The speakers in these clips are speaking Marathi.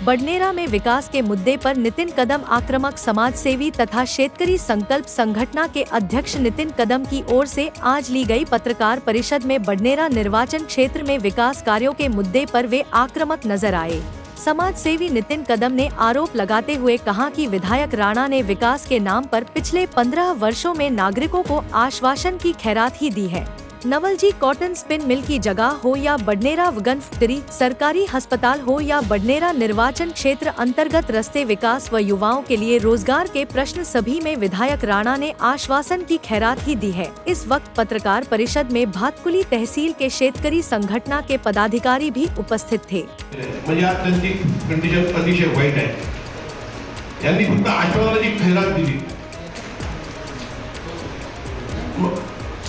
बडनेरा में विकास के मुद्दे पर नितिन कदम आक्रामक। समाजसेवी तथा शेतकरी संकल्प संगठना के अध्यक्ष नितिन कदम की ओर से आज ली गई पत्रकार परिषद में बडनेरा निर्वाचन क्षेत्र में विकास कार्यों के मुद्दे पर वे आक्रामक नजर आए। समाजसेवी नितिन कदम ने आरोप लगाते हुए कहा कि विधायक राणा ने विकास के नाम पर पिछले 15 वर्षों में नागरिकों को आश्वासन की खैरात ही दी है। नवलजी कॉटन स्पिन मिल की जगह हो या बडनेरा वगन फैक्ट्री, सरकारी अस्पताल हो या बडनेरा निर्वाचन क्षेत्र अंतर्गत रस्ते, विकास व युवाओं के लिए रोजगार के प्रश्न, सभी में विधायक राणा ने आश्वासन की खैरात ही दी है। इस वक्त पत्रकार परिषद में भातकुली तहसील के शेतकरी संगठना के पदाधिकारी भी उपस्थित थे।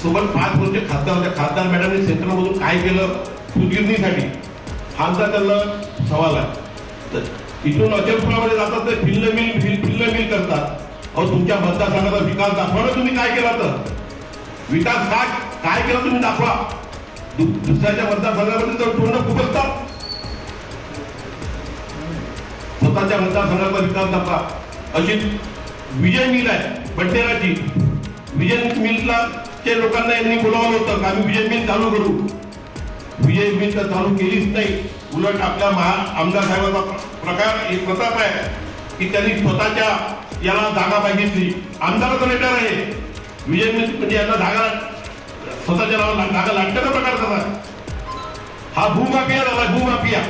सोबत 5 वर्ष खासदार होत्या। खासदार मॅडमने सेंट्रलमधून काय केलं सुदगिरणीसाठी हा आमचा त्यांना सवाल आहे। इथून अचलपुरामध्ये जातात तर फिल्ल मिल करतात। अहो तुमच्या मतदारसंघाचा विकास दाखवा ना, तुम्ही काय केला तर विकास काय केला तुम्ही दाखवा। दुसऱ्याच्या मतदारसंघामध्ये तर तोंड फुगवतात, स्वतःच्या मतदारसंघाचा विकास दाखवा। अशी विजय मिल आहे बडनेराची, विजय मिलला ते लोकांना यांनी बोलावलं होतं की आम्ही विजय मिल चालू करू। विजय मिल तर चालू केलीच नाही, उलट आपल्या आमदार साहेबांचा प्रकार एक प्रताप आहे की त्यांनी स्वतःच्या याला जागा मागितली। आमदाराचा लेटर आहे, विजय मिल म्हणजे यांना जागा स्वतःच्या नावाला जागा लागण्याचा प्रकार कसा, हा भूमाफिया झाला, भूमाफिया।